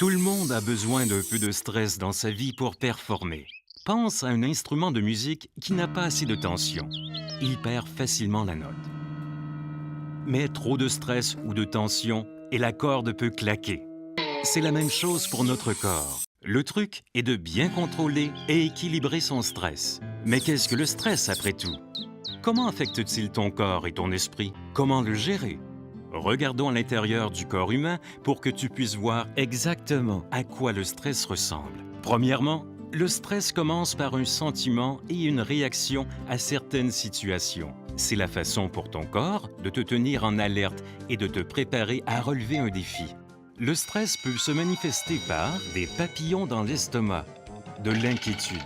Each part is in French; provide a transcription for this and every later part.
Tout le monde a besoin d'un peu de stress dans sa vie pour performer. Pense à un instrument de musique qui n'a pas assez de tension. Il perd facilement la note. Mais trop de stress ou de tension et la corde peut claquer. C'est la même chose pour notre corps. Le truc est de bien contrôler et équilibrer son stress. Mais qu'est-ce que le stress après tout? Comment affecte-t-il ton corps et ton esprit? Comment le gérer? Regardons à l'intérieur du corps humain pour que tu puisses voir exactement à quoi le stress ressemble. Premièrement, le stress commence par un sentiment et une réaction à certaines situations. C'est la façon pour ton corps de te tenir en alerte et de te préparer à relever un défi. Le stress peut se manifester par des papillons dans l'estomac, de l'inquiétude,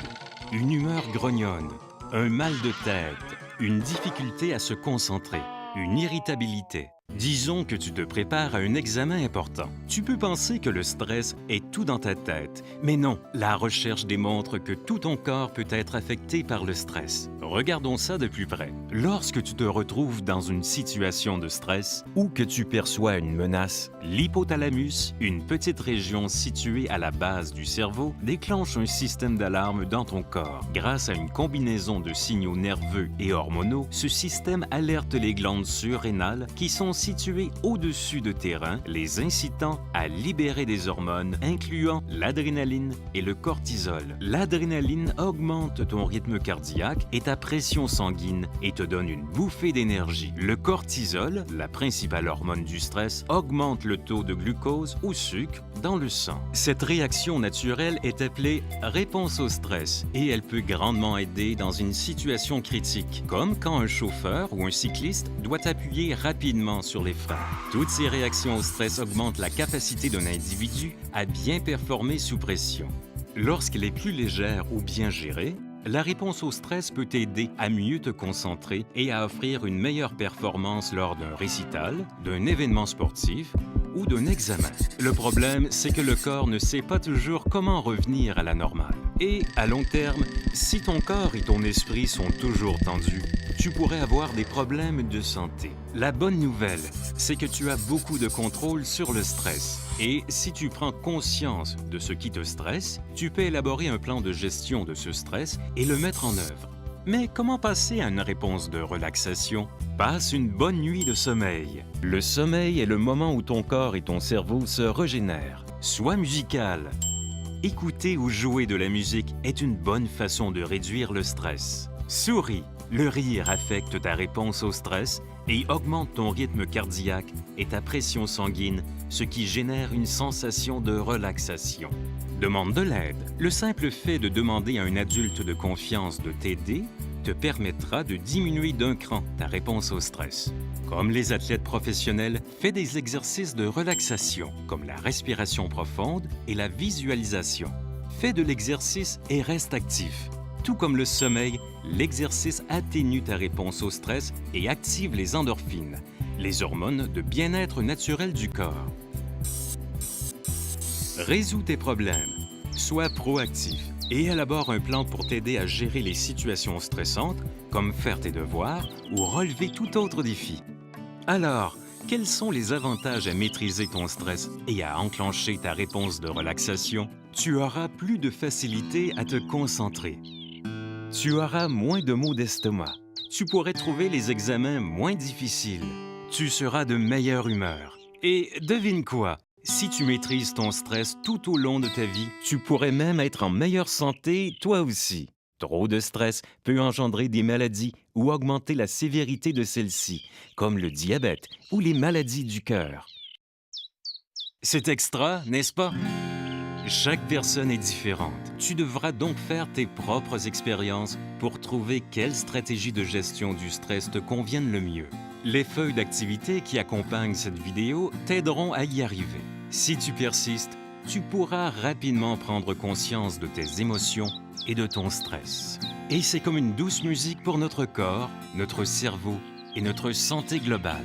une humeur grognonne, un mal de tête, une difficulté à se concentrer, une irritabilité. Disons que tu te prépares à un examen important. Tu peux penser que le stress est tout dans ta tête, mais non, la recherche démontre que tout ton corps peut être affecté par le stress. Regardons ça de plus près. Lorsque tu te retrouves dans une situation de stress ou que tu perçois une menace, l'hypothalamus, une petite région située à la base du cerveau, déclenche un système d'alarme dans ton corps. Grâce à une combinaison de signaux nerveux et hormonaux, ce système alerte les glandes surrénales qui sont situées au-dessus de tes reins, les incitant à libérer des hormones, incluant l'adrénaline et le cortisol. L'adrénaline augmente ton rythme cardiaque et ta pression sanguine et te donne une bouffée d'énergie. Le cortisol, la principale hormone du stress, augmente le taux de glucose ou sucre dans le sang. Cette réaction naturelle est appelée réponse au stress et elle peut grandement aider dans une situation critique, comme quand un chauffeur ou un cycliste doit appuyer rapidement sur les freins. Toutes ces réactions au stress augmentent la capacité d'un individu à bien performer sous pression. Lorsqu'elle est plus légère ou bien gérée, la réponse au stress peut t'aider à mieux te concentrer et à offrir une meilleure performance lors d'un récital, d'un événement sportif ou d'un examen. Le problème, c'est que le corps ne sait pas toujours comment revenir à la normale. Et à long terme, si ton corps et ton esprit sont toujours tendus, tu pourrais avoir des problèmes de santé. La bonne nouvelle, c'est que tu as beaucoup de contrôle sur le stress. Et si tu prends conscience de ce qui te stresse, tu peux élaborer un plan de gestion de ce stress et le mettre en œuvre. Mais comment passer à une réponse de relaxation? Passe une bonne nuit de sommeil. Le sommeil est le moment où ton corps et ton cerveau se régénèrent. Sois musical. Écouter ou jouer de la musique est une bonne façon de réduire le stress. Souris. Le rire affecte ta réponse au stress et augmente ton rythme cardiaque et ta pression sanguine, ce qui génère une sensation de relaxation. Demande de l'aide. Le simple fait de demander à un adulte de confiance de t'aider te permettra de diminuer d'un cran ta réponse au stress. Comme les athlètes professionnels, fais des exercices de relaxation, comme la respiration profonde et la visualisation. Fais de l'exercice et reste actif. Tout comme le sommeil, l'exercice atténue ta réponse au stress et active les endorphines, les hormones de bien-être naturel du corps. Résous tes problèmes. Sois proactif et élabore un plan pour t'aider à gérer les situations stressantes, comme faire tes devoirs ou relever tout autre défi. Alors, quels sont les avantages à maîtriser ton stress et à enclencher ta réponse de relaxation? Tu auras plus de facilité à te concentrer. Tu auras moins de maux d'estomac. Tu pourrais trouver les examens moins difficiles. Tu seras de meilleure humeur. Et devine quoi? Si tu maîtrises ton stress tout au long de ta vie, tu pourrais même être en meilleure santé toi aussi. Trop de stress peut engendrer des maladies ou augmenter la sévérité de celles-ci, comme le diabète ou les maladies du cœur. C'est extra, n'est-ce pas? Chaque personne est différente. Tu devras donc faire tes propres expériences pour trouver quelle stratégie de gestion du stress te convienne le mieux. Les feuilles d'activité qui accompagnent cette vidéo t'aideront à y arriver. Si tu persistes, tu pourras rapidement prendre conscience de tes émotions et de ton stress. Et c'est comme une douce musique pour notre corps, notre cerveau et notre santé globale.